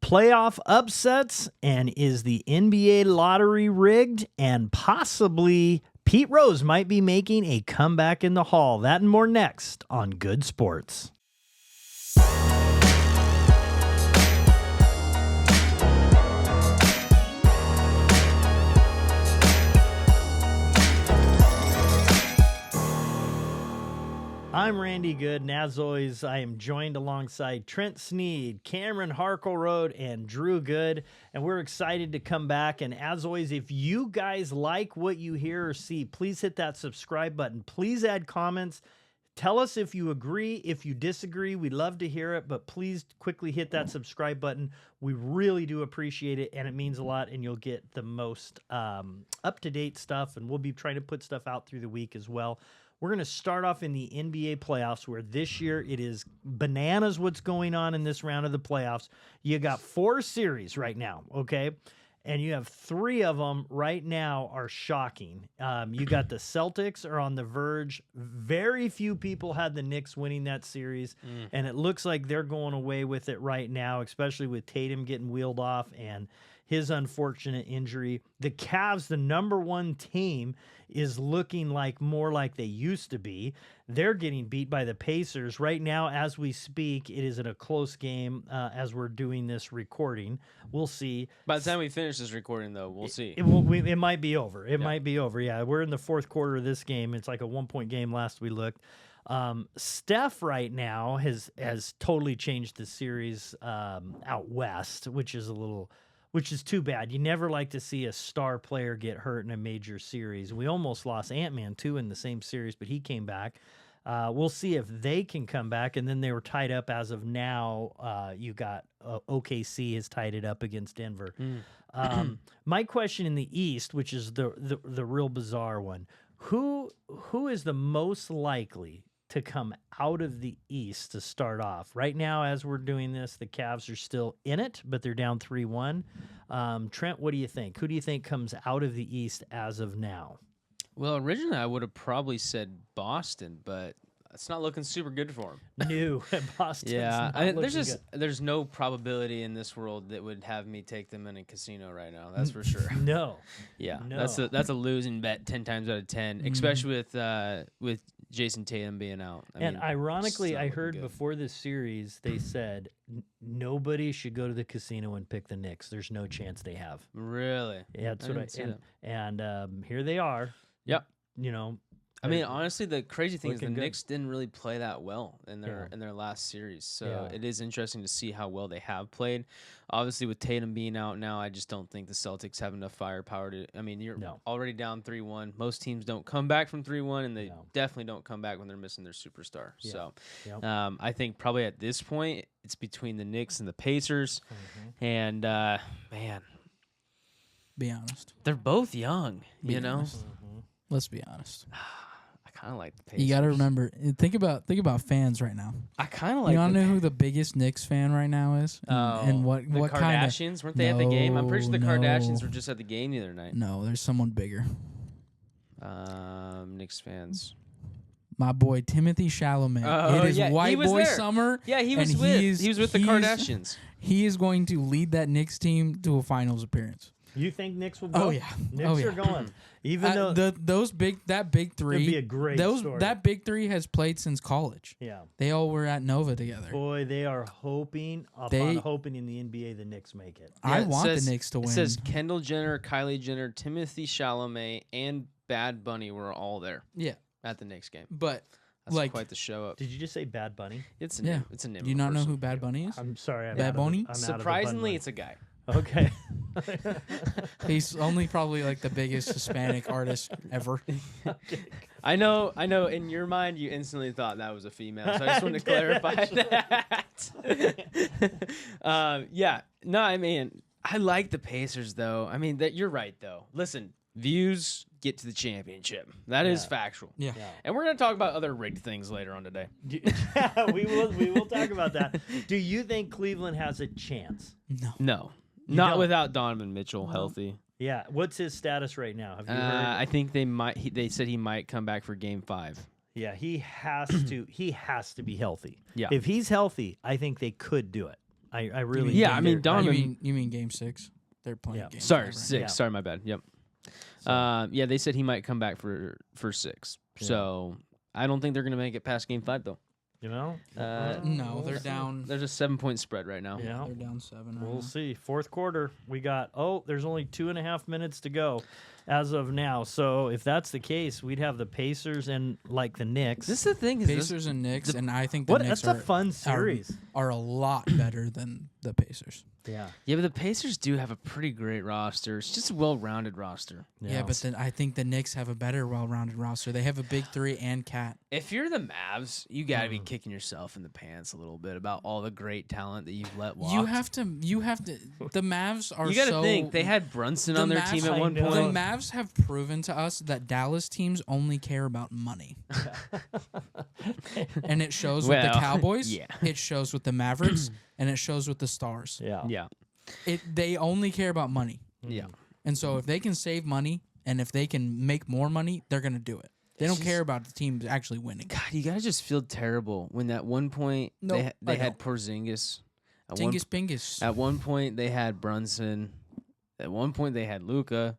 playoff upsets, and is the NBA lottery rigged? And possibly Pete Rose might be making a comeback in the Hall. That and more next on Goode Sports. I'm Randy Goode, and as always, I am joined alongside Trent Sneed, Cameron Harkleroad, and Drew Goode, and we're excited to come back. And as always, if you guys like what you hear or see, please hit that subscribe button. Please add comments. Tell us if you agree, if you disagree. We'd love to hear it, but please quickly hit that subscribe button. We really do appreciate it, and it means a lot, and you'll get the most up-to-date stuff, and we'll be trying to put stuff out through the week as well. We're going to start off in the NBA playoffs, where this year it is bananas what's going on in this round of the playoffs. You got 4 series right now, okay? And you have 3 of them right now are shocking. You got the Celtics are on the verge. Very few people had the Knicks winning that series, and it looks like they're going away with it right now, especially with Tatum getting wheeled off and his unfortunate injury. The Cavs, the number 1 team, is looking like more like they used to be. They're getting beat by the Pacers. Right now, as we speak, it is in a close game as we're doing this recording. We'll see. By the time we finish this recording, though, we'll see. It might be over. It might be over. Yeah, we're in the 4th quarter of this game. It's like a 1-point game last we looked. Steph right now has totally changed the series out west, which is too bad. You never like to see a star player get hurt in a major series. We almost lost Ant-Man, too, in the same series, but he came back. We'll see if they can come back, and then they were tied up as of now. You got OKC has tied it up against Denver. My question in the East, which is the real bizarre one, who is the most likely to come out of the East to start off? Right now, as we're doing this, the Cavs are still in it, but they're down 3-1. Trent, what do you think? Who do you think comes out of the East as of now? Well, originally I would have probably said Boston, but it's not looking super good for them. No, Boston's not there's no probability in this world that would have me take them in a casino right now. That's for sure. No. Yeah, no. That's a losing bet 10 times out of 10, especially with Jayson Taytum being out. I mean, ironically, I heard before this series they said nobody should go to the casino and pick the Knicks. There's no chance they have. Really? Yeah, that's what I said. And here they are. Yep. You know, I mean, honestly, the crazy thing is the Knicks didn't really play that well in their last series. So it is interesting to see how well they have played. Obviously, with Tatum being out now, I just don't think the Celtics have enough firepower to. I mean, you're already down 3-1. Most teams don't come back from 3-1, and they definitely don't come back when they're missing their superstar. Yeah. So I think probably at this point, it's between the Knicks and the Pacers. And, man. Be honest. They're both young, you know? Let's be honest. I kind of like the Pacers. You got to remember, think about fans right now. I kind of like. You want to know who the biggest Knicks fan right now is? And what Kardashians? Weren't they at the game? I'm pretty sure the Kardashians were just at the game the other night. No, there's someone bigger. Knicks fans. My boy Timothy Chalamet. It is white boy summer. Yeah, he was with the Kardashians. He is going to lead that Knicks team to a finals appearance. You think Knicks will go? Oh yeah, Knicks are going. Even though that big 3, it'd be a great story. That big 3 has played since college. Yeah, they all were at Nova together. Boy, they are hoping in the NBA the Knicks make it. I want the Knicks to win. It says Kendall Jenner, Kylie Jenner, Timothy Chalamet, and Bad Bunny were all there. Yeah, at the Knicks game. But that's quite the show up. Did you just say Bad Bunny? It's a name. It's a name. Do you not know who Bad Bunny is? I'm sorry. Bad Bunny. Surprisingly, it's a guy. Okay. He's only probably like the biggest Hispanic artist ever. I know. In your mind, you instantly thought that was a female, so I just wanted to clarify that. No, I mean, I like the Pacers, though. I mean, you're right, though. Listen, views get to the championship. That is factual. Yeah. And we're going to talk about other rigged things later on today. We will talk about that. Do you think Cleveland has a chance? No. Not without Donovan Mitchell healthy. Yeah. What's his status right now? Have you heard? I think they might. They said he might come back for Game 5. Yeah, he has to. He has to be healthy. Yeah. If he's healthy, I think they could do it. I really Yeah, I mean, Donovan. You mean Game 6? They're playing Game 6. Right? Sorry, my bad. Yep. So. Yeah, they said he might come back for 6. Yeah. So I don't think they're gonna make it past Game 5 though. You know? No, they're down. There's a 7-point spread right now. Yeah, they're down 7. We'll see. Fourth quarter, we got. There's only 2.5 minutes to go, as of now. So if that's the case, we'd have the Pacers and like the Knicks. This is the thing. Pacers and Knicks, and I think the Knicks that's a fun series. Are a lot better than the Pacers. Yeah, but the Pacers do have a pretty great roster. It's just a well-rounded roster. Yeah, but then I think the Knicks have a better well-rounded roster. They have a big 3 and Cat. If you're the Mavs, you got to be kicking yourself in the pants a little bit about all the great talent that you've let walk. You have to. The Mavs are. You got to think they had Brunson on their team at one point. The Mavs have proven to us that Dallas teams only care about money, and it shows with the Cowboys. Yeah. It shows with the Mavericks, and it shows with the Stars. Yeah. They only care about money. Yeah. And so if they can save money and if they can make more money, they're gonna do it. They don't care about the teams actually winning. God, you gotta just feel terrible when at one point they had Porzingis. Pingus. At one point they had Brunson. At one point they had Luka.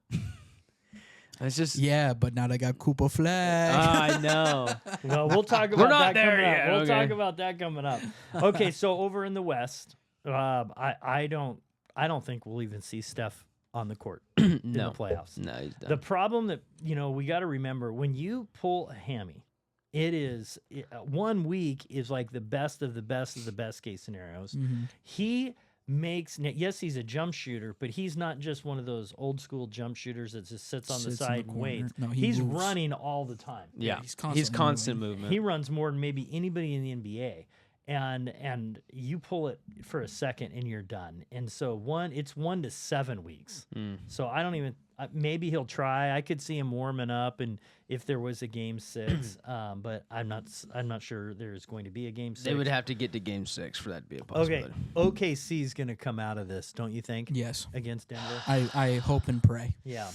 It's just but now they got Cooper Flag. I know. Well, we'll talk about that coming up. Yet. We'll talk about that coming up. Okay, so over in the West, I don't think we'll even see Steph on the court in the playoffs. No, he's done. The problem that we got to remember, when you pull a hammy, it is 1 week is like the best of the best of the best case scenarios. Mm-hmm. He makes, yes, he's a jump shooter, but he's not just one of those old school jump shooters that just sits on the side and waits. No, he's moves. running all the time. Yeah, he's constant movement. He runs more than maybe anybody in the NBA. And you pull it for a second and you're done. And so it's 1 to 7 weeks. So I don't even. Maybe he'll try. I could see him warming up, and if there was a Game 6, but I'm not sure there's going to be a Game 6. They would have to get to Game 6 for that to be a possibility. Okay, OKC is going to come out of this, don't you think? Yes. Against Denver. I hope and pray. Yeah.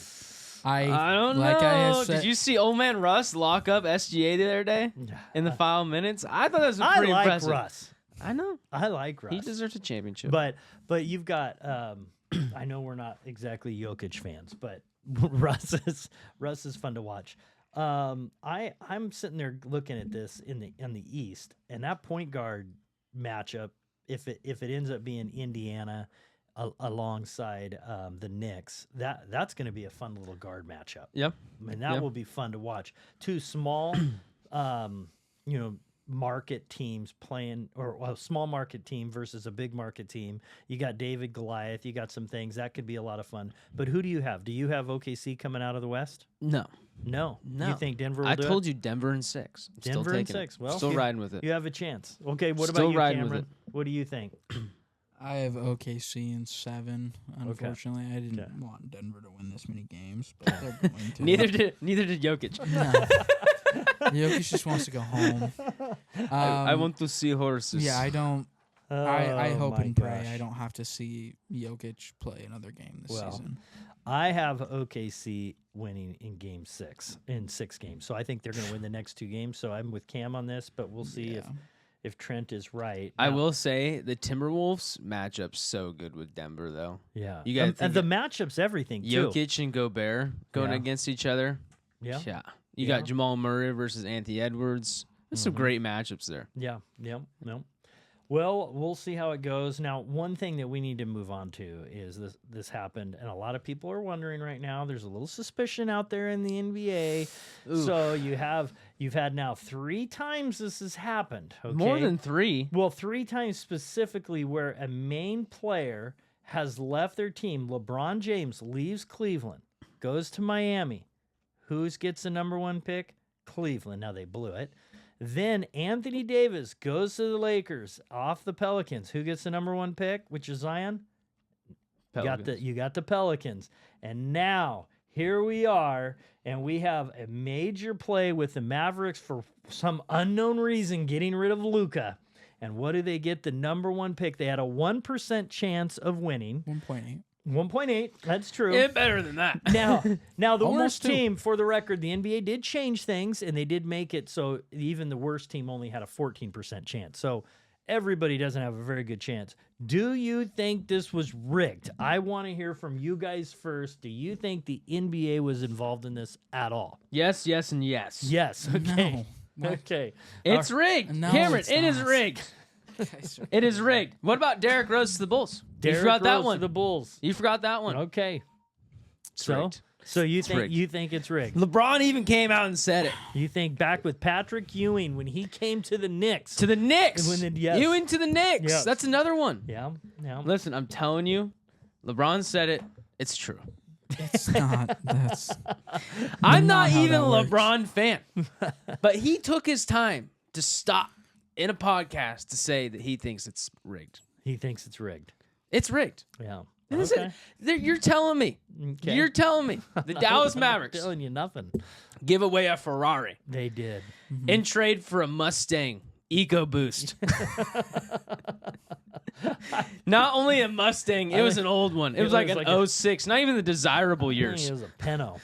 I don't know. Did you see old man Russ lock up SGA the other day in the final minutes? I thought that was pretty impressive. Russ. I know. I like Russ. He deserves a championship. But you've got I know we're not exactly Jokic fans, but Russ is fun to watch. I'm sitting there looking at this in the East, and that point guard matchup, if it ends up being Indiana alongside the Knicks, that's going to be a fun little guard matchup. Yep. I mean, that will be fun to watch. Two small, market teams playing, or a small market team versus a big market team. You got David Goliath. You got some things that could be a lot of fun. But who do you have? Do you have OKC coming out of the West? No. You think Denver will do it? I told you Denver in 6. Denver in 6. Well, still riding with it. You have a chance. Okay, what still about you, riding Cameron? with it. What do you think? I have OKC in 7. Unfortunately, I didn't want Denver to win this many games, but they're going to. Neither did Jokic. No. Jokic just wants to go home. I want to see horses. Yeah, I don't. I hope and pray gosh. I don't have to see Jokic play another game this season. I have OKC winning in Game 6 in 6 games, so I think they're going to win the next 2 games. So I'm with Cam on this, but we'll see if Trent is right. I will say the Timberwolves matchup's so good with Denver, though. Yeah, you got and the matchup's everything too. Jokic and Gobert going against each other. Yeah. You got Jamal Murray versus Anthony Edwards. There's some great matchups there. Yeah. No. Well, we'll see how it goes. Now, one thing that we need to move on to is this happened, and a lot of people are wondering right now. There's a little suspicion out there in the NBA. Oof. So you've had now 3 times this has happened. Okay? More than 3. Well, 3 times specifically where a main player has left their team. LeBron James leaves Cleveland, goes to Miami. Who gets the number 1 pick? Cleveland. Now they blew it. Then Anthony Davis goes to the Lakers off the Pelicans. Who gets the number 1 pick, which is Zion? You got the Pelicans. And now here we are, and we have a major play with the Mavericks for some unknown reason getting rid of Luka. And what do they get? The number 1 pick. They had a 1% chance of winning. 1.8. 1.8, that's true. Yeah, better than that. Now the worst 2. team, for the record, the NBA did change things, and they did make it so even the worst team only had a 14% chance. So everybody doesn't have a very good chance. Do you think this was rigged? I want to hear from you guys first. Do you think the NBA was involved in this at all? Yes, yes, and yes. Yes. Okay. No. Okay. It's rigged. No, Cameron, it's it is not. rigged. It is rigged. What about Derrick Rose to the Bulls? Derrick you forgot that Rose one. to the Bulls. You forgot that one. Okay. It's So, rigged. so you It's think rigged. you think it's rigged? LeBron even came out and said it. You think back with Patrick Ewing when he came to the Knicks? To the Knicks. Yes. Ewing to the Knicks. Yes. That's another one. Yeah. Yeah. Listen, I'm telling you, LeBron said it. It's true. It's not. That's. I'm not how even a that works. LeBron fan, but he took his time to stop in a podcast to say that he thinks it's rigged. He thinks it's rigged. It's rigged. Yeah. Is Okay. it? You're telling me. Okay. You're telling me the Dallas Mavericks I'm telling you nothing. give away a Ferrari They did. in trade for a Mustang EcoBoost. Not only a Mustang, it was an old one. It was like an 06, not even the desirable I years. think it was a Pinto.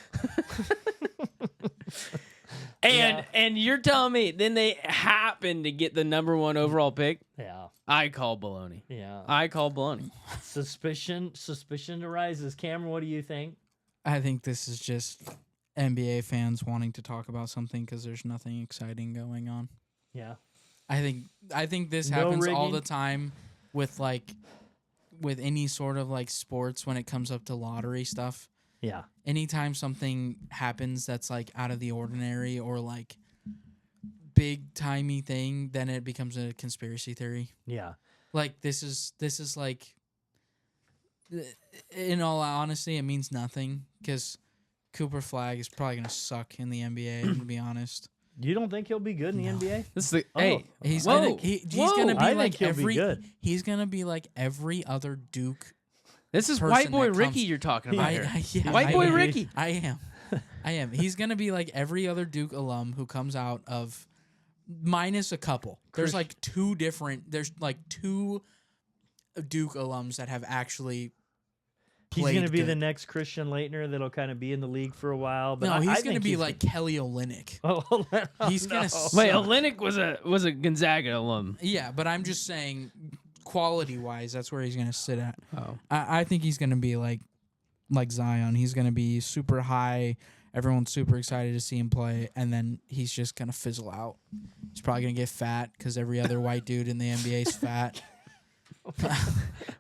And you're telling me then they happened to get the #1 overall pick? Yeah. I call baloney. Yeah. I call baloney. Suspicion arises. Cameron, what do you think? I think this is just NBA fans wanting to talk about something because there's nothing exciting going on. Yeah. I think this No happens all rigging? the time with any sort of like sports when it comes up to lottery stuff. Yeah. Anytime something happens that's like out of the ordinary or like big timey thing, then it becomes a conspiracy theory. Yeah. Like this is like, in all honesty, it means nothing because Cooper Flag is probably gonna suck in the NBA. I'm gonna be honest. You don't think he'll be good in the NBA? This is the Oh. hey. He's Whoa. gonna he's Whoa. gonna be I like think he'll be good. he's gonna be like every other Duke. This is person white boy that Ricky comes- you're talking about here. Yeah, White boy Ricky. I am. He's gonna be like every other Duke alum who comes out of, minus a couple. There's like two Duke alums that have actually. He's going to played be good. the next Christian Laettner that'll kind of be in the league for a while. But No, I he's think going to be he's like Kelly Olynyk. Oh, He's gonna suck. Wait, Olynyk was a Gonzaga alum. Yeah, but I'm just saying, quality wise, that's where he's going to sit at. Oh. I think he's going to be like Zion. He's going to be super high. Everyone's super excited to see him play, and then he's just going to fizzle out. He's probably going to get fat because every other white dude in the NBA is fat.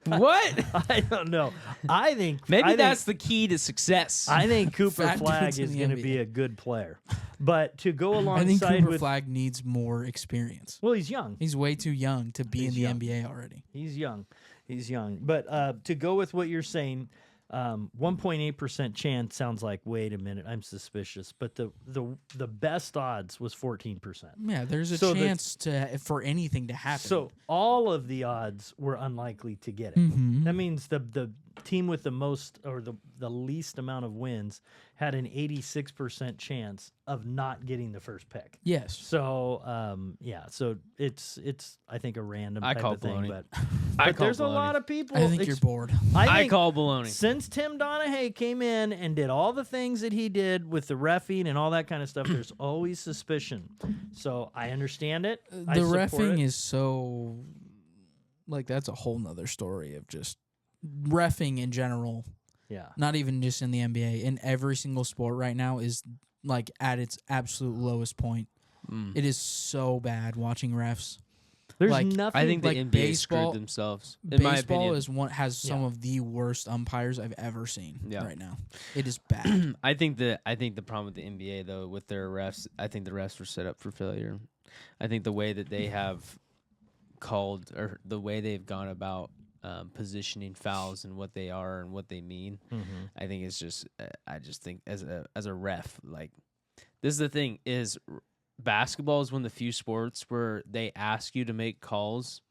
What? I don't know. I think Maybe that's the key to success. I think Cooper Fat Flag dudes in is the going to NBA. be a good player. But to go I think alongside Cooper with Flag needs more experience. well, he's young. He's way too young to be He's in the young. NBA already. He's young. He's young. But to go with what you're saying, 1.8% chance sounds like, wait a minute, I'm suspicious. But the best odds was 14%. Yeah, there's a So the- chance for anything to happen. So all of the odds were unlikely to get it. Mhm. That means the team with the most or the least amount of wins had an 86% chance of not getting the first pick. Yes. So so it's I think a random I type call of thing, baloney. but, I but call there's a baloney. lot of people. I think you're bored. I think call baloney. since Tim Donahue came in and did all the things that he did with the reffing and all that kind of stuff, there's always suspicion. So I understand it. I The support reffing it. is so like that's a whole nother story of just reffing in general. Yeah. Not even just in the NBA. In every single sport right now is like at its absolute lowest point. It is so bad watching refs. There's like, nothing. I think the like NBA baseball- screwed themselves. In my Baseball opinion, has some of the worst umpires I've ever seen Yeah. right now. It is bad. I think the problem with the NBA though with their refs, I think the refs were set up for failure. I think the way that they have called or the way they've gone about positioning fouls and what they are and what they mean, I think it's just I just think as a ref, like this is the thing is basketball is one of the few sports where they ask you to make calls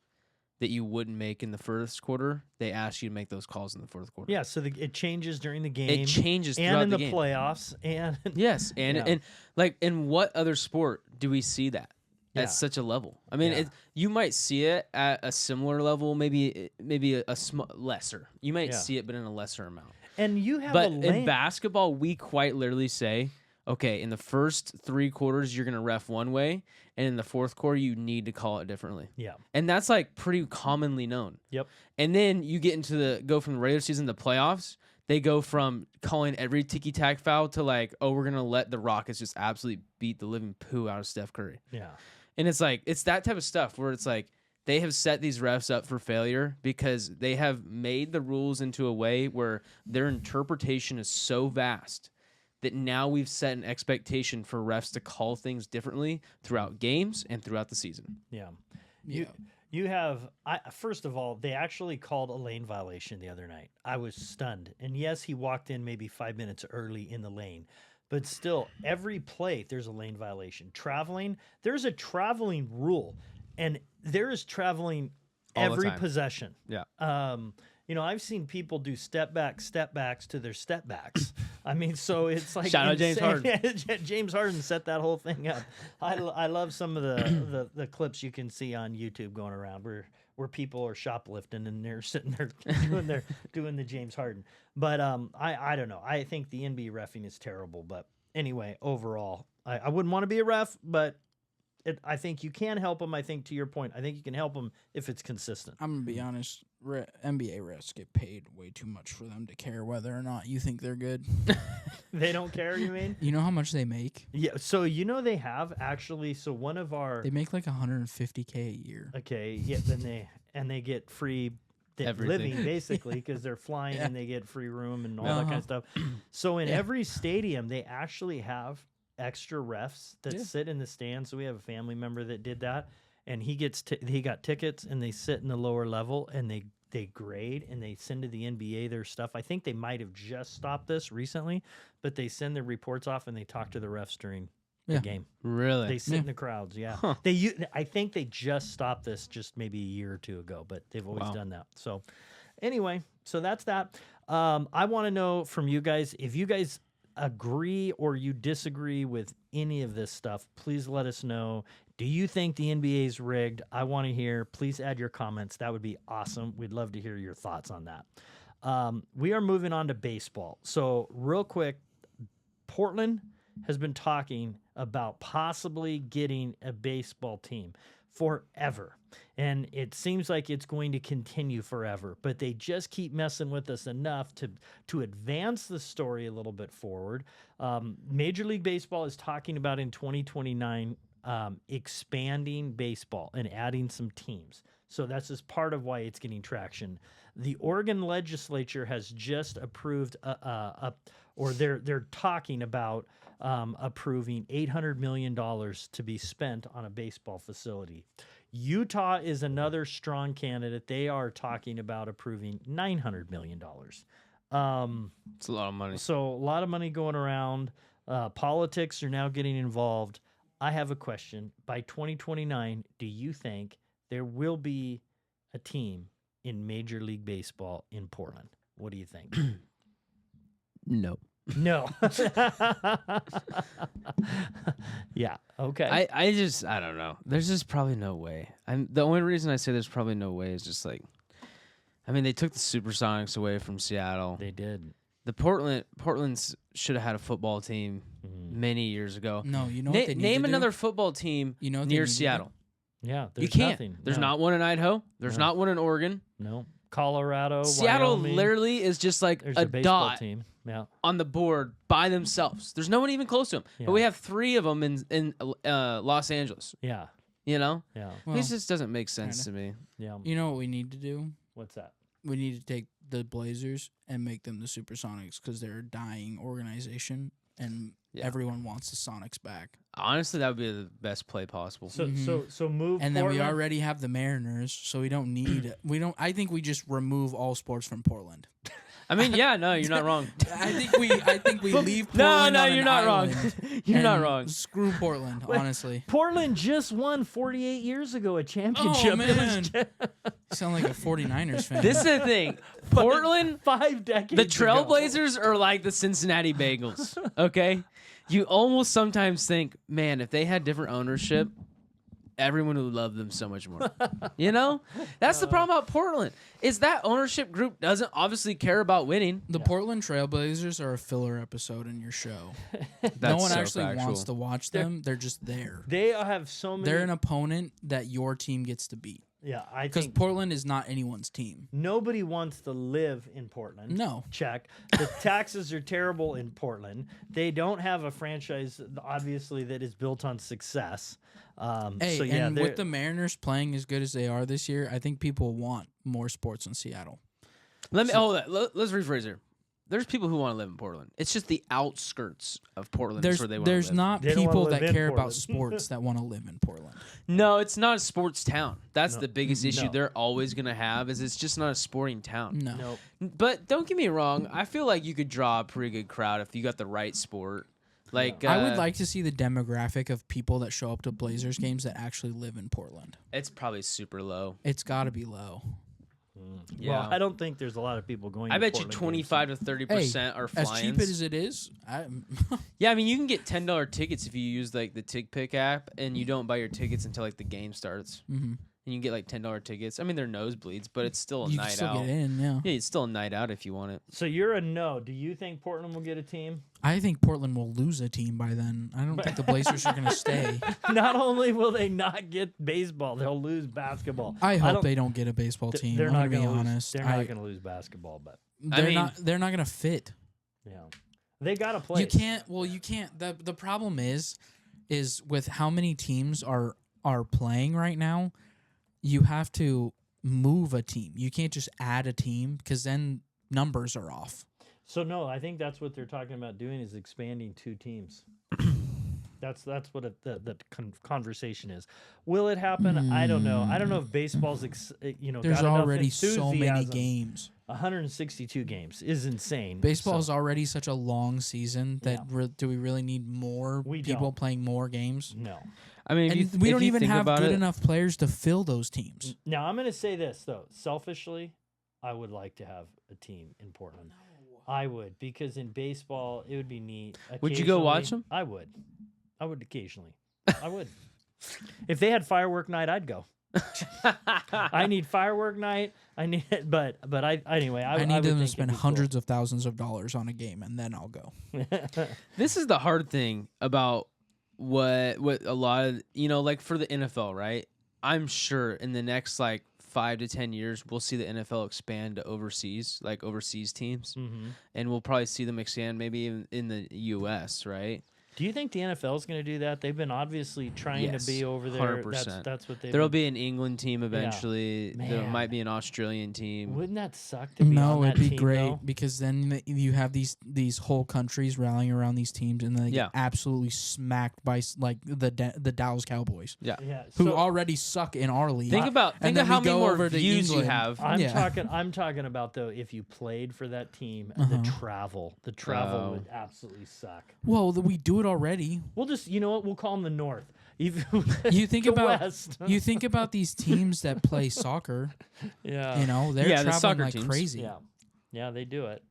that you wouldn't make in the first quarter. They ask you to make those calls in the fourth quarter. Yeah, so it changes during the game. It changes and throughout in the game. playoffs and Yes, and Yeah. and like in what other sport do we see that Yeah. at such a level? I mean, Yeah. you might see it at a similar level, maybe lesser. You might Yeah. see it, but in a lesser amount. and you have But a in lane. basketball, we quite literally say, okay, in the first 3 quarters, you're going to ref one way, and in the fourth quarter, you need to call it differently. Yeah. And that's like pretty commonly known. Yep. And then you get go from the regular season to playoffs. They go from calling every ticky-tack foul to like, oh, we're going to let the Rockets just absolutely beat the living poo out of Steph Curry. Yeah. And it's like, it's that type of stuff where it's like, they have set these refs up for failure because they have made the rules into a way where their interpretation is so vast that now we've set an expectation for refs to call things differently throughout games and throughout the season. Yeah. You have, first of all, they actually called a lane violation the other night. I was stunned. And yes, he walked in maybe 5 minutes early in the lane. But still, every play, there's a lane violation. Traveling, there's a traveling rule. And there is traveling every possession. Yeah. I've seen people do step backs to their step backs. I mean, so it's like shout out James Harden. James Harden set that whole thing up. I love some of the clips you can see on YouTube going around where people are shoplifting and they're sitting there doing the James Harden. But I don't know. I think the NBA reffing is terrible. But anyway, overall, I wouldn't want to be a ref, but I think you can help them. I think, to your point, I think you can help them if it's consistent. I'm going to be honest. NBA refs get paid way too much for them to care whether or not you think they're good. They don't care, you mean? You know how much they make? Yeah, so they have actually, so one of our... They make like $150K a year. Okay, yeah, they get free living, basically, because they're flying and they get free room and all that kind of stuff. So in every stadium, they actually have extra refs that sit in the stands. So we have a family member that did that, and he got tickets, and they sit in the lower level, and they grade, and they send to the NBA their stuff. I think they might have just stopped this recently, but they send their reports off, and they talk to the refs during the game. Really? They sit in the crowds, Huh. I think they just stopped this just maybe a year or two ago, but they've always done that. So anyway, so that's that. I want to know from you guys, if you guys agree or you disagree with any of this stuff, please let us know. Do you think the NBA is rigged? I want to hear. Please add your comments. That would be awesome. We'd love to hear your thoughts on that. We are moving on to baseball. So real quick, Portland has been talking about possibly getting a baseball team forever. And it seems like it's going to continue forever, but they just keep messing with us enough to advance the story a little bit forward. Major League Baseball is talking about in 2029 expanding baseball and adding some teams. So that's just part of why it's getting traction. The Oregon legislature has just approved, or they're talking about approving $800 million to be spent on a baseball facility. Utah is another strong candidate. They are talking about approving $900 million. It's a lot of money. So a lot of money going around. Politics are now getting involved. I have a question. By 2029, do you think there will be a team in Major League Baseball in Portland? What do you think? No. No. Yeah. Okay. I don't know. There's just probably no way. The only reason I say there's probably no way is just like, I mean, they took the Supersonics away from Seattle. They did. The Portland's should have had a football team many years ago. No, you know what they need name to do? another football team near Seattle. Yeah, you can't. Nothing. There's not one in Idaho. There's not one in Oregon. No. Colorado, Seattle Wyoming. Literally is just like There's a baseball dot team. Yeah. on the board by themselves. There's no one even close to them. Yeah. But we have 3 of them in Los Angeles. Yeah. You know? Yeah. Well, This just doesn't make sense to me. Yeah. you know what we need to do? What's that? We need to take the Blazers and make them the Supersonics because they're a dying organization and everyone wants the Sonics back. Honestly, that would be the best play possible. So move. And then we Portland. already have the Mariners, so we don't need I think we just remove all sports from Portland. I mean, yeah, no, you're not wrong. I think we leave Portland. No, on you're an not wrong. island You're not and wrong. Screw Portland, honestly. Portland just won 48 years ago a championship. Oh, man. You sound like a 49ers fan. This is the thing. Portland, 5 decades the ago. Trailblazers are like the Cincinnati Bengals, okay? You almost sometimes think, man, if they had different ownership everyone would love them so much more. You know? That's the problem about Portland, is that ownership group doesn't obviously care about winning. The Portland Trailblazers are a filler episode in your show. No one actually wants to watch them. They're just there. They have so many. They're an opponent that your team gets to beat. Yeah, I think. Because Portland is not anyone's team. Nobody wants to live in Portland. No. Check. The taxes are terrible in Portland. They don't have a franchise, obviously, that is built on success. And with the Mariners playing as good as they are this year, I think people want more sports in Seattle. Let's rephrase here. There's people who want to live in Portland. It's just the outskirts of Portland is where they want to live. There's not people that care about sports that want to live in Portland. No, it's not a sports town. That's the biggest issue they're always going to have, is it's just not a sporting town. No. But don't get me wrong. I feel like you could draw a pretty good crowd if you got the right sport. Like I would like to see the demographic of people that show up to Blazers games that actually live in Portland. It's probably super low. It's got to be low. Yeah. Well, I don't think there's a lot of people going. I bet you 25 to 30% are flying. As cheap as it is, yeah, I mean, you can get $10 tickets if you use like the TickPick app, and you don't buy your tickets until like the game starts. Mm-hmm. And you can get like $10 tickets. I mean, they're nosebleeds, but it's still a night out. You can still get in, yeah. Yeah, it's still a night out if you want it. So you're a no. Do you think Portland will get a team? I think Portland will lose a team by then. I don't think the Blazers are going to stay. Not only will they not get baseball, they'll lose basketball. I hope they don't get a baseball team. They're not going to be honest. They're not going to lose basketball, but they're not going to fit. Yeah, they got to play. You can't. Well, you can't. The problem is with how many teams are playing right now. You have to move a team. You can't just add a team because then numbers are off. So no, I think that's what they're talking about doing is expanding 2 teams. That's what the conversation is. Will it happen? I don't know. I don't know if baseball's There's already so many games. 162 games is insane. Baseball is already such a long season that do we really need more people playing more games? No. I mean, we don't even have good enough players to fill those teams. Now, I'm going to say this, though. Selfishly, I would like to have a team in Portland. No. I would, because in baseball, it would be neat. Would you go watch them? I would. I would occasionally. I would. If they had firework night, I'd go. I need firework night. I need, but anyway. I need them to spend hundreds of thousands of dollars on a game, and then I'll go. This is the hard thing about what a lot of like for the NFL, right? I'm sure in the next like 5 to 10 years, we'll see the NFL expand to overseas teams, and we'll probably see them expand maybe even in the U.S., right? Do you think the NFL is going to do that? They've been obviously trying to be over there. 100%. That's what they. There'll be an England team eventually. Yeah. There might be an Australian team. Wouldn't that suck to be on that it'd be team, great though? Because then you have these whole countries rallying around these teams, and then they get absolutely smacked by like the Dallas Cowboys. Yeah. Who already suck in our league. Think of how many more views you have. I'm talking about though if you played for that team, the travel would absolutely suck. Well, we do it already. We'll just, you know what? We'll call them the North. You think about these teams that play soccer. Yeah, they're traveling like crazy. Yeah, they do it.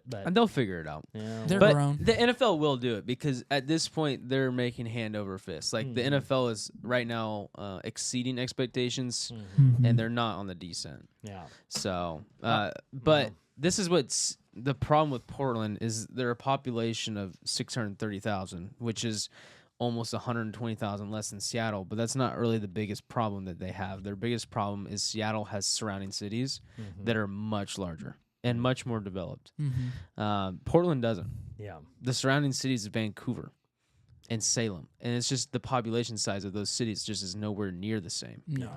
But and they'll figure it out. Yeah. They're but grown. The NFL will do it because at this point they're making hand over fist. Like the NFL is right now exceeding expectations, and they're not on the descent. Yeah. So, but this is what's the problem with Portland is they're a population of 630,000, which is almost 120,000 less than Seattle. But that's not really the biggest problem that they have. Their biggest problem is Seattle has surrounding cities that are much larger and much more developed. Portland doesn't. Yeah. The surrounding cities of Vancouver and Salem, and it's just the population size of those cities just is nowhere near the same. No.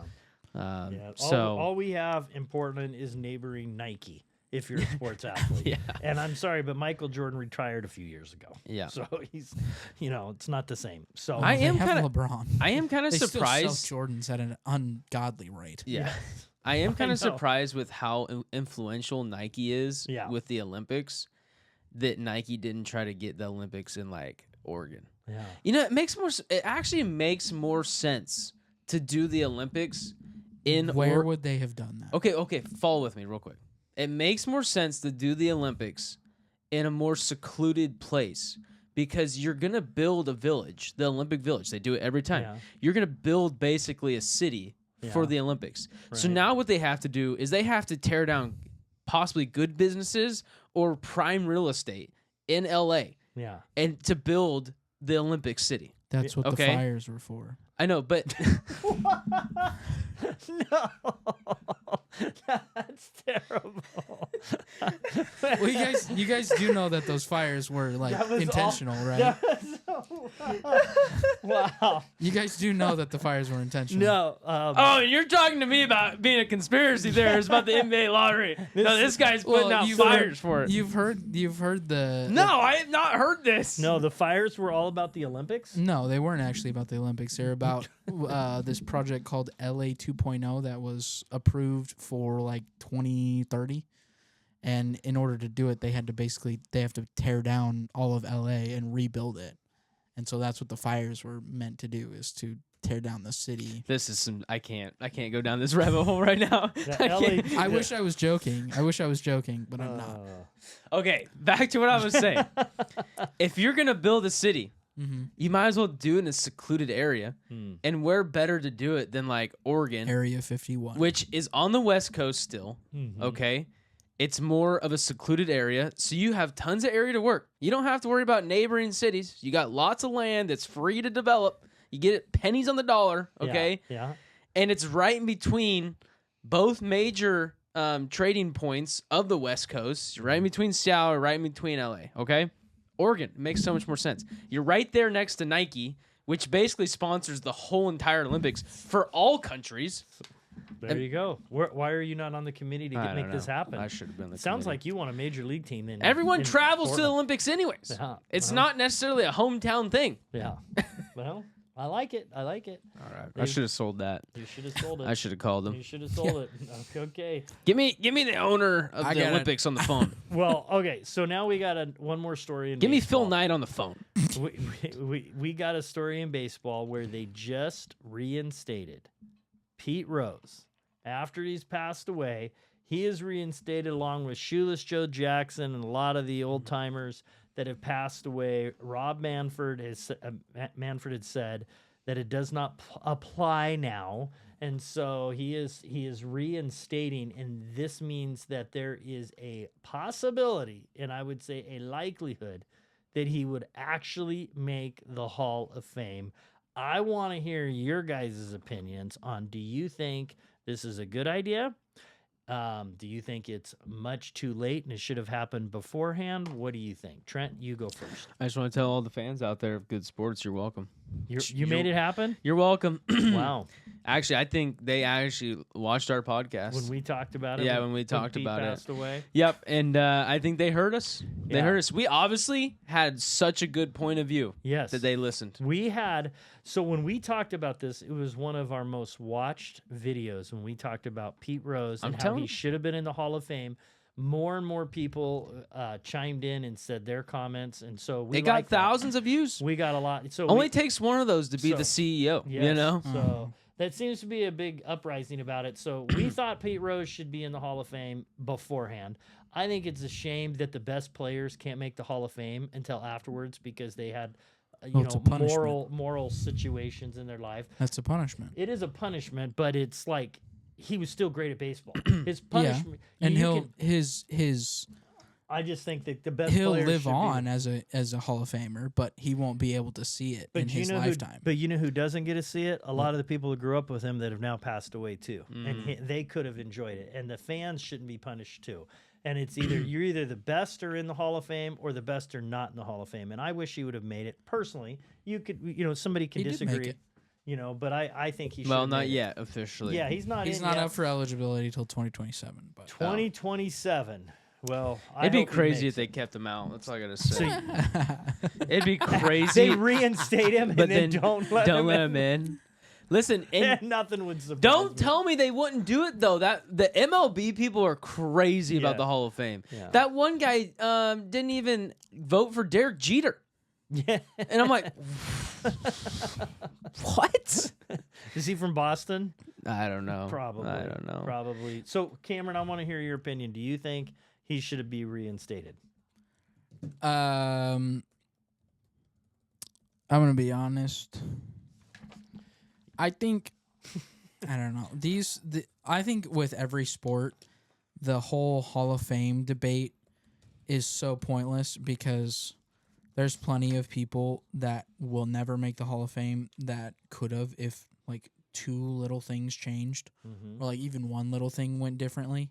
So all we have in Portland is neighboring Nike. If you're a sports athlete. And I'm sorry, but Michael Jordan retired a few years ago. Yeah. So he's, it's not the same. So I am kind of LeBron. I am kind of surprised. Still sell Jordans at an ungodly rate. Yeah. I am kind of surprised with how influential Nike is with the Olympics that Nike didn't try to get the Olympics in like Oregon. Yeah. It actually makes more sense to do the Olympics in Where would they have done that? Okay, follow with me real quick. It makes more sense to do the Olympics in a more secluded place because you're going to build a village, the Olympic Village. They do it every time. Yeah. You're going to build basically a city for the Olympics. Right. So now what they have to do is they have to tear down possibly good businesses or prime real estate in LA. Yeah. And to build the Olympic city. That's what the fires were for. I know, but no, that's terrible. Well, you guys do know that those fires were like intentional, right? Wow. You guys do know that the fires were intentional. No. Oh, and you're talking to me about being a conspiracy theorist about the NBA lottery. No, this guy's putting out fires for it. You've heard the. No, I have not heard this. No, the fires were all about the Olympics? No, they weren't actually about the Olympics. They're about this project called LA 2.0 that was approved for like 2030. And in order to do it, they have to tear down all of LA and rebuild it. And so that's what the fires were meant to do, is to tear down the city. This is I can't go down this rabbit hole right now. I wish I was joking, but I'm not. Okay, back to what I was saying. If you're going to build a city, you might as well do it in a secluded area. And where better to do it than like Oregon? Area 51. Which is on the West Coast still, okay? It's more of a secluded area, so you have tons of area to work. You don't have to worry about neighboring cities. You got lots of land that's free to develop. You get it pennies on the dollar, okay? Yeah. And it's right in between both major trading points of the West Coast, right in between Seattle, right in between LA, okay? Oregon makes so much more sense. You're right there next to Nike, which basically sponsors the whole entire Olympics for all countries. There you go. Why are you not on the committee to make this happen? I should have been. Sounds like you want a major league team. Everyone travels to the Olympics anyways. Yeah. It's not necessarily a hometown thing. Yeah. Well, I like it. All right. I should have sold that. You should have sold it. I should have called him. You should have sold it. Okay. Give me the owner of the Olympics on the phone. Well, okay. So now we got one more story in Give baseball. me Phil Knight on the phone. we got a story in baseball where they just reinstated Pete Rose. After he's passed away, he is reinstated along with Shoeless Joe Jackson and a lot of the old timers that have passed away. Rob Manfred had said that it does not apply now, and so he is reinstating, and this means that there is a possibility, and I would say a likelihood, that he would actually make the Hall of Fame. I want to hear your guys' opinions on, do you think this is a good idea? Do you think it's much too late and it should have happened beforehand? What do you think? Trent, you go first. I just want to tell all the fans out there of Goode Sports, you're welcome. You made it happen? You're welcome. Wow. Actually, I think they actually watched our podcast. When we talked about it? Yeah, when we talked about it. Passed away? Yep, and I think they heard us. They heard us. We obviously had such a good point of view. Yes. That they listened. So when we talked about this, it was one of our most watched videos when we talked about Pete Rose and how he should have been in the Hall of Fame. More and more people chimed in and said their comments, and so we got thousands of views. We got a lot. So only takes one of those to be the CEO. Yes, you know, so that seems to be a big uprising about it. So we thought Pete Rose should be in the Hall of Fame beforehand. I think it's a shame that the best players can't make the Hall of Fame until afterwards because they had moral situations in their life. That's a punishment. It is a punishment, but it's like he was still great at baseball. His punishment, and I just think that the best he'll players live should on as a Hall of Famer, but he won't be able to see it in his lifetime. But you know who doesn't get to see it? A lot of the people who grew up with him that have now passed away too, and they could have enjoyed it. And the fans shouldn't be punished too. And it's you're either the best are in the Hall of Fame or the best are not in the Hall of Fame. And I wish he would have made it. Personally, somebody can disagree. But I think he should. Well, not yet officially. Yeah, he's not up for eligibility till 2027. But 2027. Well, it'd be crazy if they kept him out. That's all I gotta say. It'd be crazy. They reinstate him, but then don't let him in. Listen, and nothing would surprise Don't me. tell me they wouldn't do it though. That the MLB people are crazy about the Hall of Fame. Yeah. That one guy didn't even vote for Derek Jeter. Yeah, and I'm like, what? Is he from Boston? I don't know. Probably. I don't know. Probably. So, Cameron, I want to hear your opinion. Do you think he should be reinstated? I'm gonna be honest. I think I don't know. I think with every sport, the whole Hall of Fame debate is so pointless because there's plenty of people that will never make the Hall of Fame that could have if like 2 little things changed or like even one little thing went differently.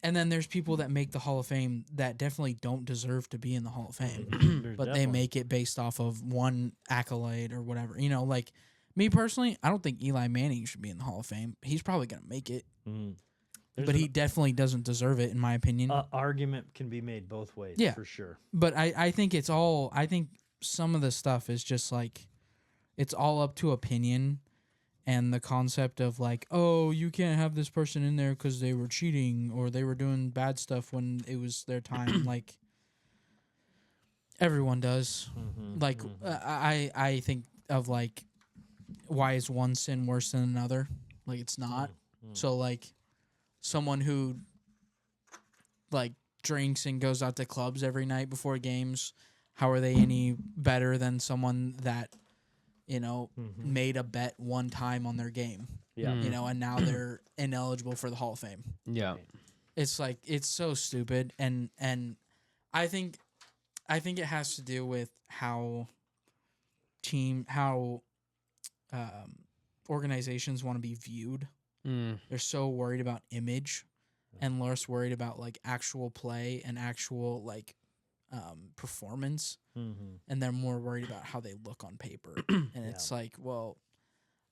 And then there's people that make the Hall of Fame that definitely don't deserve to be in the Hall of Fame, but they make it based off of one accolade or whatever. You know, like me personally, I don't think Eli Manning should be in the Hall of Fame. He's probably going to make it, but he definitely doesn't deserve it, in my opinion. Argument can be made both ways, for sure. But I think I think some of the stuff is just like, it's all up to opinion. And the concept of like, oh, you can't have this person in there because they were cheating or they were doing bad stuff when it was their time. Like, everyone does. I think of like, why is one sin worse than another? Like, it's not. So like, someone who like drinks and goes out to clubs every night before games, how are they any better than someone that, you know, made a bet one time on their game, you know, and now they're ineligible for the Hall of Fame. Yeah. It's like, it's so stupid. And I think it has to do with how organizations want to be viewed. They're so worried about image and less worried about like actual play and actual like performance, and they're more worried about how they look on paper. And it's like, well,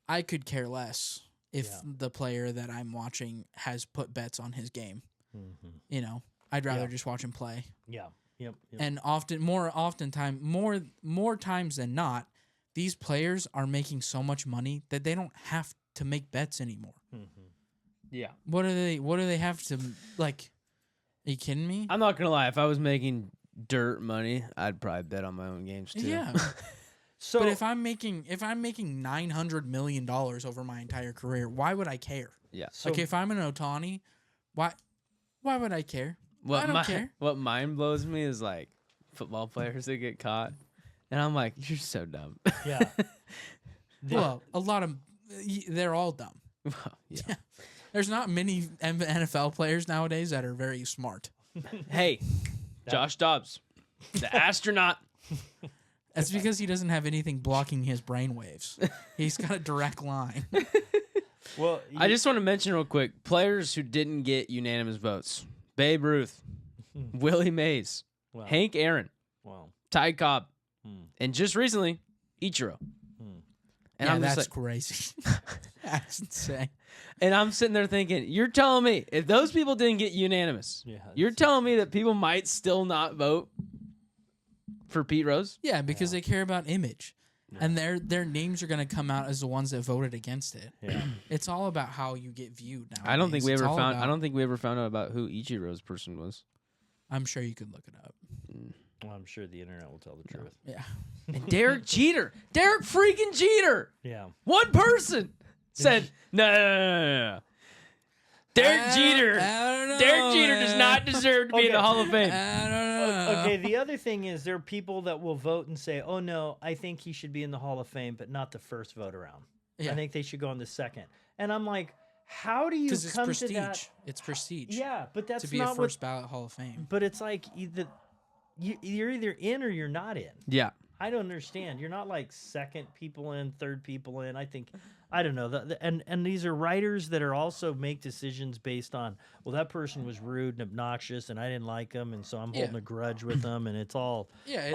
I could care less if the player that I'm watching has put bets on his game. You know, I'd rather just watch him play. And more times than not, these players are making so much money that they don't have to make bets anymore. What do they have to like? Are you kidding me? I'm not gonna lie. If I was making dirt money, I'd probably bet on my own games too. Yeah. So, but if I'm making $900 million over my entire career, why would I care? Yeah. So, like if I'm an Ohtani, why would I care? I don't care. What mind blows me is like football players that get caught, and I'm like, you're so dumb. Yeah. Well, they're all dumb. Yeah. There's not many NFL players nowadays that are very smart. Hey. Josh Dobbs, the astronaut. That's because he doesn't have anything blocking his brainwaves. He's got a direct line. Well, I just want to mention real quick, players who didn't get unanimous votes. Babe Ruth, Willie Mays, Hank Aaron, Ty Cobb, and just recently, Ichiro. And that's like, crazy. That's insane. And I'm sitting there thinking, you're telling me if those people didn't get unanimous, you're telling me that people might still not vote for Pete Rose? Yeah, because they care about image. Yeah. And their names are going to come out as the ones that voted against it. Yeah. It's all about how you get viewed now. I don't think we ever found out about who Ichiro's person was. I'm sure you could look it up. Well, I'm sure the internet will tell the truth. Yeah. And Derek Jeter. Derek freaking Jeter. Yeah. One person said, no. Derek Jeter does not deserve to be in the Hall of Fame. I don't know. Okay, the other thing is there are people that will vote and say, oh, no, I think he should be in the Hall of Fame, but not the first vote around. Yeah. I think they should go in the second. And I'm like, how do you come prestige. To that? It's prestige. Yeah, but that's to be not a first ballot Hall of Fame. But it's like you're either in or you're not in. Yeah. I don't understand. You're not like second people in, third people in. I don't know. And these are writers that are also make decisions based on, well, that person was rude and obnoxious and I didn't like them, and so I'm holding a grudge with them, and it's all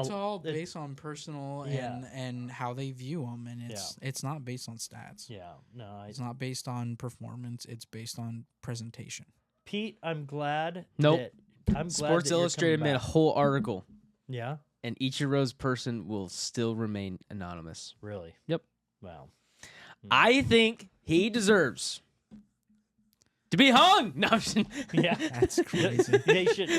all based on personal and how they view them, and it's not based on stats. Yeah, no, it's not based on performance. It's based on presentation. Pete, I'm glad. Nope. I'm glad Sports Illustrated made a whole article. Yeah. And Ichiro's person will still remain anonymous. Really? Yep. Wow. I think he deserves to be hung. No, yeah, that's crazy. They should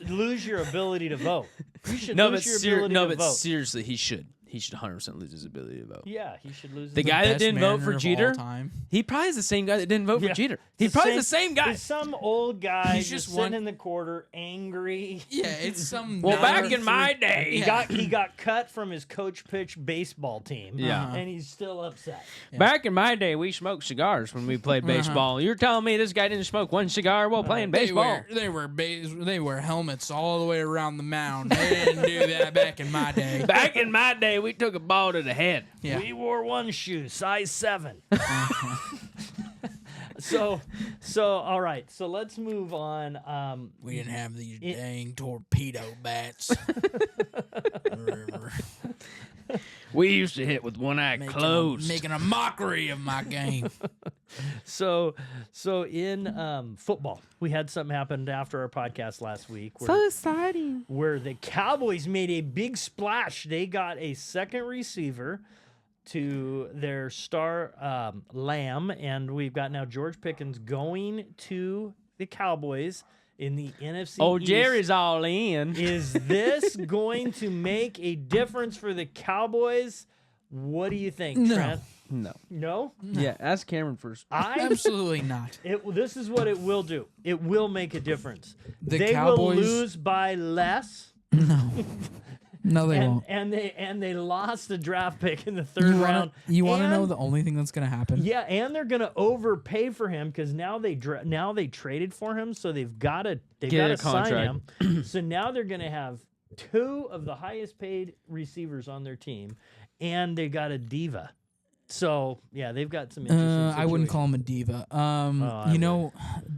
lose your ability to vote. You should lose your ability to vote. Seriously, he should. he should 100% lose his ability to vote. Yeah, he should lose. The guy that didn't vote for Jeter, time. he probably is the same guy that didn't vote for Jeter. He's probably the same guy. It's some old guy He's just just sitting in the quarter, angry. Yeah, it's some. Well, back in my day, He got cut from his coach pitch baseball team. Yeah. And he's still upset. Back in my day, we smoked cigars when we played baseball. You're telling me this guy didn't smoke one cigar while playing baseball? They wear helmets all the way around the mound. They didn't do that back in my day. Back in my day, we took a ball to the head. Yeah. We wore one shoe, size 7. So all right. So let's move on. We didn't have these dang torpedo bats. We used to hit with one eye closed. Making a mockery of my game. So in football, we had something happen after our podcast last week. So exciting. Where the Cowboys made a big splash. They got a second receiver to their star Lamb, and we've got now George Pickens going to the Cowboys in the NFC Oh, East. Jerry's all in. Is this going to make a difference for the Cowboys? What do you think, Trent? No. No? Yeah, ask Cameron first. Absolutely not. This is what it will do. It will make a difference. The Cowboys will lose by less. No, they won't. And they lost a draft pick in the third round. You want to know the only thing that's going to happen? Yeah, and they're going to overpay for him because now they traded for him, so they've got to sign him. So now they're going to have 2 of the highest paid receivers on their team, and they got a diva. So yeah, they've got some interesting situations. I wouldn't call him a diva.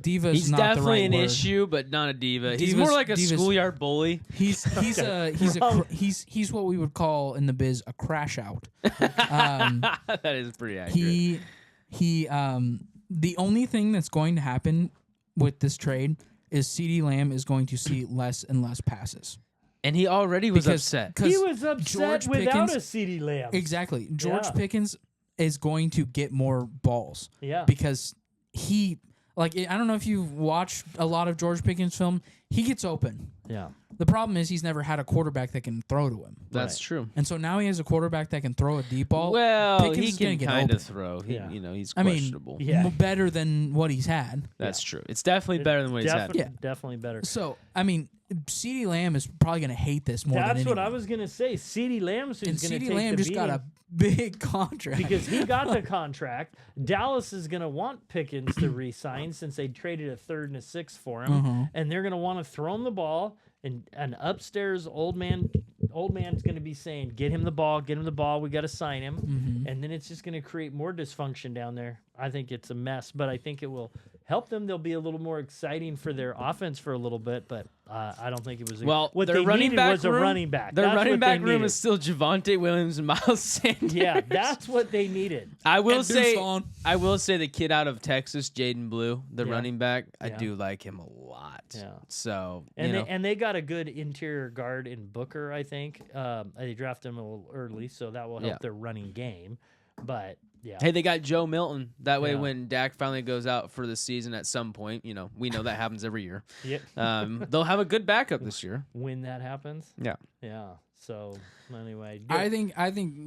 Diva is He's not the definitely right an word. issue, but not a diva. He's Diva's- more like a Diva's- schoolyard bully. He's he's what we would call in the biz a crash out. That is pretty accurate. The only thing that's going to happen with this trade is CeeDee Lamb is going to see less and less passes. And he already was upset. He was upset George without Pickens- a CeeDee Lamb. Exactly. George Yeah. Pickens is going to get more balls. Yeah. Because I don't know if you've watched a lot of George Pickens film. He gets open. Yeah. The problem is he's never had a quarterback that can throw to him. That's true. And so now he has a quarterback that can throw a deep ball. Well, Pickens he is gonna can get kind open. of throw. He's I mean, questionable. Yeah. Better than what he's had. That's true. It's definitely better than what he's had. Yeah. Definitely better. So, I mean, CeeDee Lamb is probably going to hate this more than That's anyone. what I was going to say. CeeDee Lamb's who's And going to CeeDee take Lamb the just beating got a big contract. because he got the contract. Dallas is going to want Pickens to re-sign since they traded a 3rd and a 6th for him, and they're going to want to throw him the ball. And an upstairs old man's going to be saying, "Get him the ball, get him the ball. We got to sign him." And then it's just going to create more dysfunction down there. I think it's a mess, but I think it will help them. They'll be a little more exciting for their offense for a little bit, but I don't think it was. What their they running needed back was room, a running back. Their That's running what back they room needed. is still Javonte Williams and Miles Sanders. Yeah, that's what they needed. I will And say, Deuce Vaughn. the kid out of Texas, Jaden Blue, the running back, I Yeah. do like him a lot. Yeah. So And they got a good interior guard in Booker, I think. They drafted him a little early, so that will help their running game. But yeah, hey, they got Joe Milton. That way, Yeah. when Dak finally goes out for the season at some point, we know that happens every year. Yep. They'll have a good backup this year. When that happens, Yeah. yeah. So anyway, I think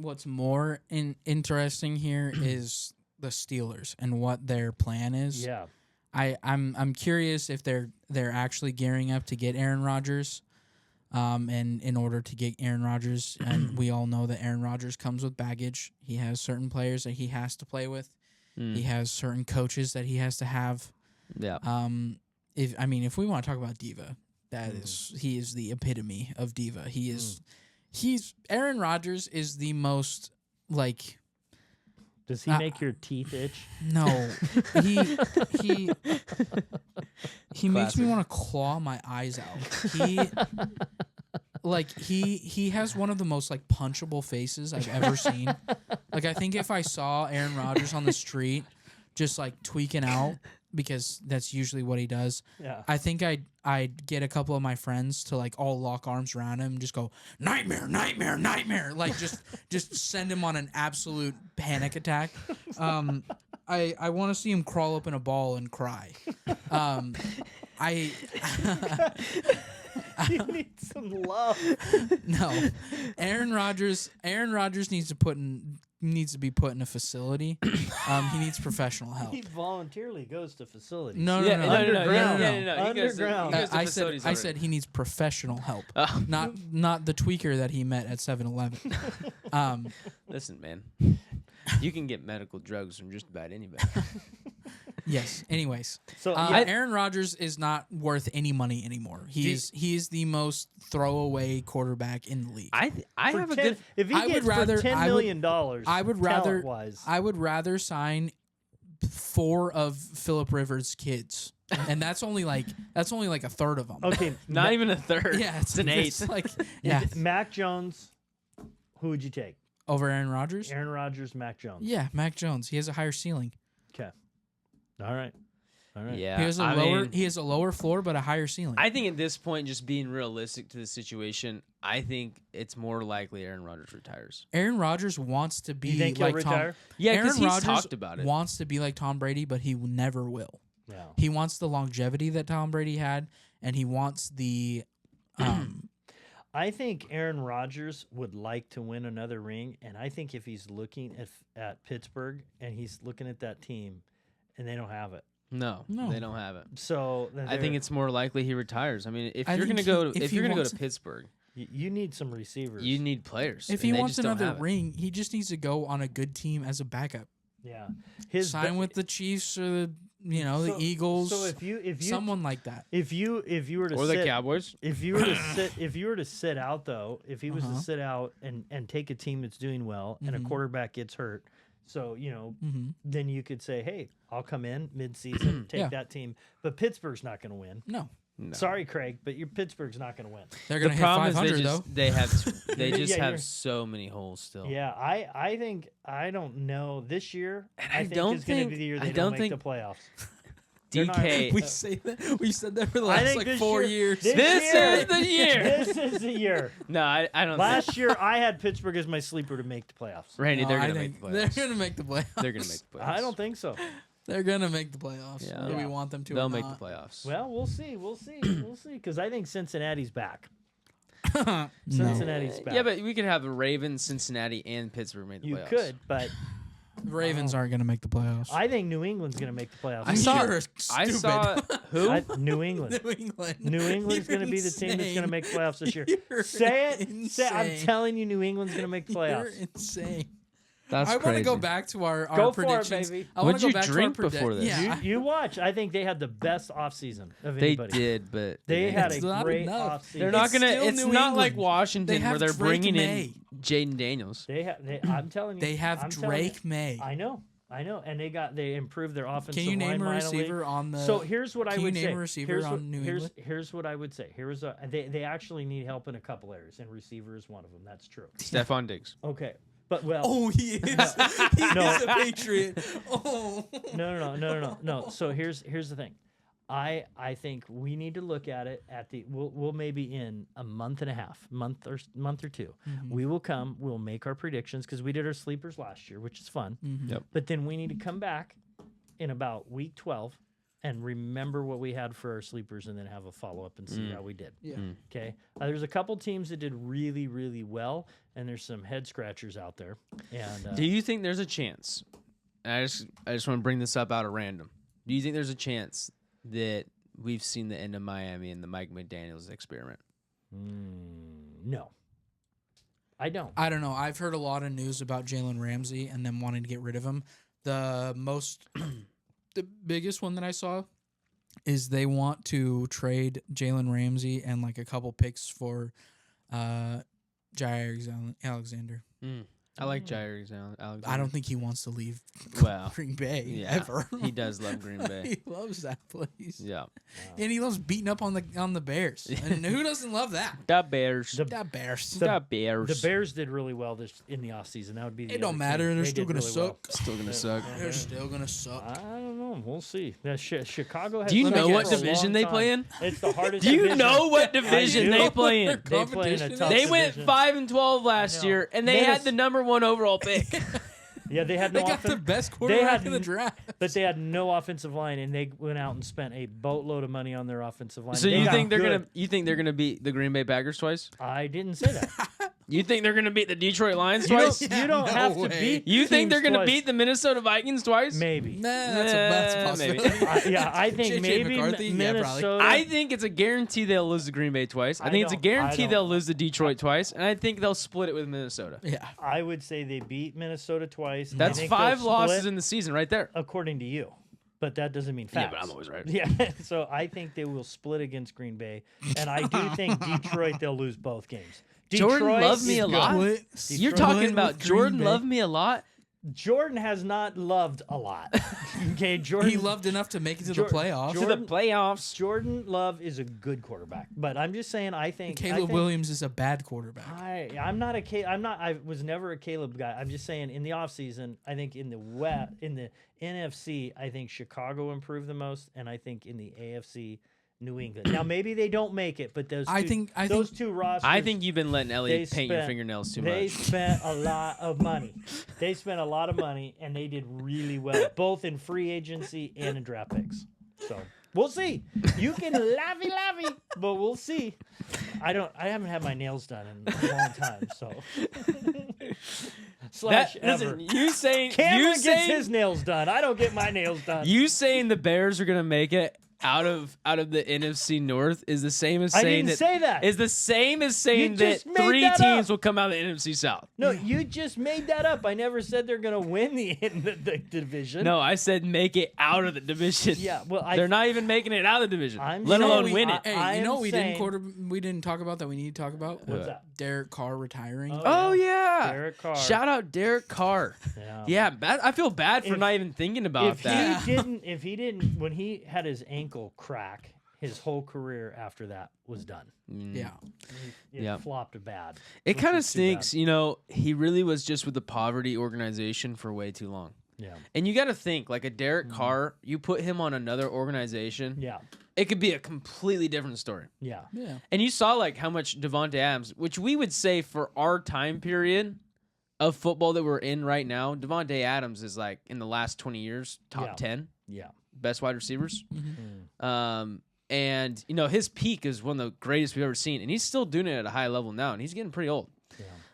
what's more interesting here is the Steelers and what their plan is. yeah, I'm curious if they're actually gearing up to get Aaron Rodgers. And in order to get Aaron Rodgers, and we all know that Aaron Rodgers comes with baggage. He has certain players that he has to play with. He has certain coaches that he has to have. Yeah. If we want to talk about diva, he is the epitome of diva. He's Aaron Rodgers is the most like. Does he make your teeth itch? No, he makes me want to claw my eyes out. He has one of the most like punchable faces I've ever seen. Like I think if I saw Aaron Rodgers on the street just like tweaking out, because that's usually what he does. Yeah. I think I'd get a couple of my friends to like all lock arms around him and just go nightmare, nightmare, nightmare. Like just send him on an absolute panic attack. I want to see him crawl up in a ball and cry. You need some love. No, Aaron Rodgers needs to be put in a facility. He needs professional help. He voluntarily goes to facilities. No. Underground. I said he needs professional help, not the tweaker that he met at 7-Eleven. Listen, man, you can get medical drugs from just about anybody. Yes. Anyways, So Aaron Rodgers is not worth any money anymore. He is the most throwaway quarterback in the league. I have a good. If he gets for $10 million, I would rather sign 4 of Phillip Rivers' kids, and that's only like a third of them. Okay, Not even a third. Yeah, it's an 8. Mac Jones, who would you take? Over Aaron Rodgers. Aaron Rodgers, Mac Jones. Yeah, Mac Jones. He has a higher ceiling. Okay. All right. Yeah. He has a lower floor but a higher ceiling. I think at this point, just being realistic to the situation, I think it's more likely Aaron Rodgers retires. Aaron Rodgers wants to be You think he'll like retire? Tom. Yeah, Aaron because he's Rodgers talked about it. wants to be like Tom Brady, but he never will. Yeah. He wants the longevity that Tom Brady had, and he wants the. I think Aaron Rodgers would like to win another ring, and I think if he's looking at Pittsburgh and he's looking at that team, and they don't have it. No, they don't have it. So I think it's more likely he retires. I mean, if I you're think going he- to if he go wants- to Pittsburgh, you need some receivers. you need players. If and he they wants just don't another have it. ring, he just needs to go on a good team as a backup. Yeah. Sign with the Chiefs or the the Eagles. So if you someone like that. if you were to or sit, the Cowboys. if you were to sit out though, if he was to sit out and take a team that's doing well and a quarterback gets hurt, so then you could say, hey, I'll come in mid-season, take that team, but Pittsburgh's not going to win. No. Sorry, Craig, but your Pittsburgh's not going to win. They're The going to hit problem 500 is though. they just Yeah, have so many holes still. Yeah, I think I don't know this year. I think don't is going to think- be the year I they don't don't make think- the playoffs. DK. We say that. We said that for the I last think like this 4 year- years. This is the year. This is the year. No, I don't. Last year, I had Pittsburgh as my sleeper to make the playoffs. Randy, No, they're I gonna think make the playoffs. They're going to make the playoffs. They're gonna make the playoffs. I don't think so. They're going to make the playoffs. Yeah. Whether we want them to They'll or make not. the playoffs. Well, we'll see. We'll see. Because I think Cincinnati's back. No. Cincinnati's back. Yeah, but we could have the Ravens, Cincinnati, and Pittsburgh make the you playoffs. could, but The Ravens aren't going to make the playoffs. I think New England's going to make the playoffs. I saw. You're I stupid. saw who? New England. New England. New England's You're going to be the team that's going to insane. make the playoffs this year. You're Say it. I'm insane. telling you, New England's going to make the You're playoffs. insane. That's I want to crazy. go back to our Go for it, predictions. baby. I wanna What'd go you back to our drink before this? Yeah, You watch. I think they had the best offseason of They anybody. did, but They had It's a not great enough. offseason. They're not It's gonna. still It's New not like England. Washington They where have they're Drake bringing May. in Jaden Daniels. I'm telling you. they have I'm telling you. Drake May. I know, and they improved their offensive Can you name a line mightily. receiver on the? So here's what I Can you would name say. a receiver here's on what, New here's, England? Here's what I would say. They actually need help in a couple areas, and receiver is one of them. That's true. Stephon Diggs. Okay, but well. Oh, he is. He is a Patriot. Oh. No. So here's the thing. I think we need to look at it at the we'll maybe in a month and a half, month or two. Mm-hmm. We'll make our predictions because we did our sleepers last year, which is fun. Mm-hmm. Yep. But then we need to come back in about week 12 and remember what we had for our sleepers and then have a follow-up and see how we did. Yeah. Okay? There's a couple teams that did really, really well, and there's some head-scratchers out there. And Do you think there's a chance? And I just want to bring this up out of random. Do you think there's a chance that we've seen the end of Miami and the Mike McDaniels experiment? no. I don't. I don't know. I've heard a lot of news about Jalen Ramsey and them wanting to get rid of him. The biggest one that I saw is they want to trade Jalen Ramsey and like a couple picks for Jair Alexander. I like Jair Alexander. I don't think he wants to leave Well, Green Bay yeah, ever. he does love Green Bay. He loves that place. Yeah, And he loves beating up on the Bears. And who doesn't love that? the Bears. The Bears. The Bears. The Bears did really well in the offseason. That would be the It don't other matter. team. They're They still did gonna really well. suck. Still gonna suck. They're still gonna suck. I don't know. We'll see. That Chicago has Do you been know there what for a division long they time. play in? It's the hardest Do you division. know what I division do. they play in? They play in a tough They went division. 5-12 last know. year, and they had the number 1 overall pick. Yeah, they had no. They got the best quarterback in the draft, but they had no offensive line, and they went out and spent a boatload of money on their offensive line. So you think they're gonna beat the Green Bay Packers twice? I didn't say that. You think they're gonna beat the Detroit Lions twice? You don't have to beat. You think they're gonna twice. beat the Minnesota Vikings twice? Maybe. Nah, that's a possibility. I think JJ maybe McCarthy? Minnesota. I think it's a guarantee they'll lose to Green Bay twice. I think it's a guarantee they'll lose to Detroit twice, and I think they'll split it with Minnesota. Yeah, I would say they beat Minnesota twice. That's 5 losses in the season right there. According to you. But that doesn't mean facts. Yeah, but I'm always right. Yeah, so I think they will split against Green Bay, and I do think Detroit they'll lose both games. Jordan loved me a lot. You're talking about Jordan loved me a lot. Jordan has not loved a lot. Okay, Jordan. He loved enough to make it to the playoffs. Jordan Love is a good quarterback, but I'm just saying. I think Caleb Williams is a bad quarterback. I was never a Caleb guy. I'm just saying. In the offseason, I think in the NFC, I think Chicago improved the most, and I think in the AFC. New England. Now maybe they don't make it, but those two rosters. I think you've been letting Elliot paint your fingernails too much. They spent a lot of money. And they did really well, both in free agency and in draft picks. So we'll see. You can laughy, but we'll see. I haven't had my nails done in a long time, so. Listen, Cameron gets his nails done. I don't get my nails done. You saying the Bears are gonna make it out of the NFC North is the same as saying that. Is the same as saying that 3 teams will come out of the NFC South. No, you just made that up. I never said they're going to win the division. No, I said make it out of the division. Yeah, well, they're not even making it out of the division, let alone win it. Hey, you know what we didn't talk about that we need to talk about? What's that? Derek Carr retiring. Oh yeah, Derek Carr. Shout out Derek Carr. Yeah, I feel bad for not even thinking about that. If he didn't, when he had his ankle crack, his whole career after that was done. Yeah. It flopped bad. It kind of stinks. You know, he really was just with the poverty organization for way too long. Yeah. And you got to think, like a Derek Carr, you put him on another organization. Yeah. It could be a completely different story. Yeah. Yeah. And you saw like how much Devontae Adams, which we would say for our time period of football that we're in right now, Devontae Adams is like in the last 20 years, top 10. Yeah. Best wide receivers. Mm-hmm. And, you know, his peak is one of the greatest we've ever seen. And he's still doing it at a high level now. And he's getting pretty old.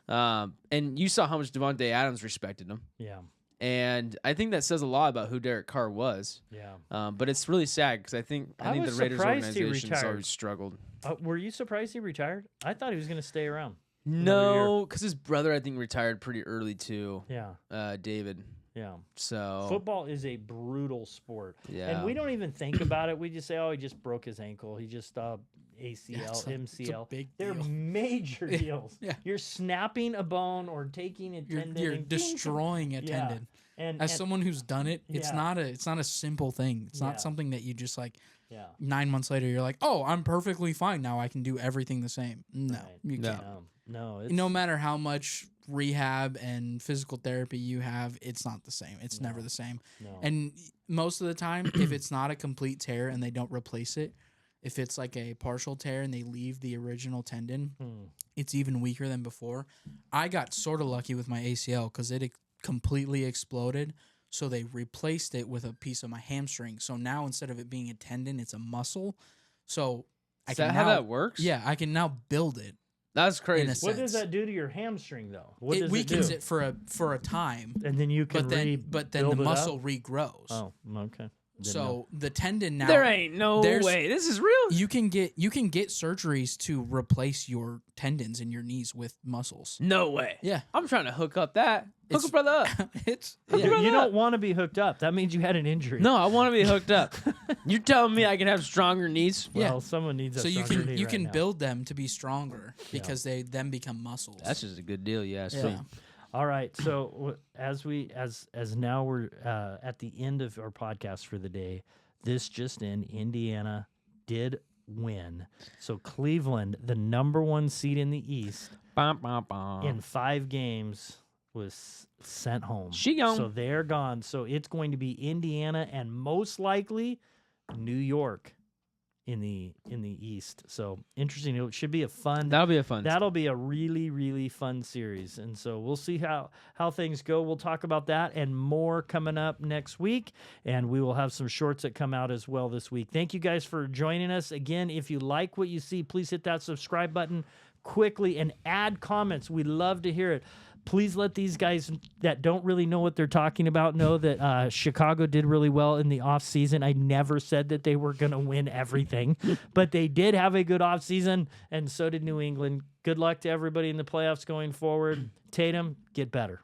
Yeah. And you saw how much Devontae Adams respected him. Yeah. And I think that says a lot about who Derek Carr was. Yeah. But it's really sad because I think the Raiders organization has always struggled. Were you surprised he retired? I thought he was going to stay around. No, because his brother, I think, retired pretty early too. Yeah. David. Yeah. So football is a brutal sport. Yeah. And we don't even think about it. We just say, oh, he just broke his ankle. He just ACL, MCL. They're major deals. Yeah. You're snapping a bone or taking a tendon. You're destroying a tendon. And as someone who's done it, it's not a simple thing. It's not something that you just like 9 months later you're like, oh, I'm perfectly fine now. I can do everything the same. No, you can't. No, no matter how much rehab and physical therapy you have, it's not the same. It's never the same. No. And most of the time, if it's not a complete tear and they don't replace it, if it's like a partial tear and they leave the original tendon, it's even weaker than before. I got sort of lucky with my ACL because it completely exploded. So they replaced it with a piece of my hamstring. So now instead of it being a tendon, it's a muscle. So Is that how that works? Yeah, I can now build it. That's crazy. What does that do to your hamstring, though? It weakens it for a time, and then you can but then the muscle regrows. Oh, okay. So the tendon now. There ain't no way. This is real. You can get surgeries to replace your tendons in your knees with muscles. No way. Yeah, I'm trying to hook up that. Hook a brother up. You don't want to be hooked up. That means you had an injury. No, I want to be hooked up. You're telling me I can have stronger knees? Well, someone needs a stronger knee. So you can build them to be stronger because they then become muscles. That's just a good deal, yes. Yeah. All right. So as now we're at the end of our podcast for the day. This just in, Indiana did win. So Cleveland, the number 1 seed in the East, in 5 games was sent home. She gone. So they're gone. So it's going to be Indiana and most likely New York in the East. So interesting. It should be a fun. That'll be a really, really fun series. And so we'll see how things go. We'll talk about that and more coming up next week. And we will have some shorts that come out as well this week. Thank you guys for joining us. Again, if you like what you see, please hit that subscribe button quickly and add comments. We love to hear it. Please let these guys that don't really know what they're talking about know that Chicago did really well in the offseason. I never said that they were going to win everything, but they did have a good offseason, and so did New England. Good luck to everybody in the playoffs going forward. Tatum, get better.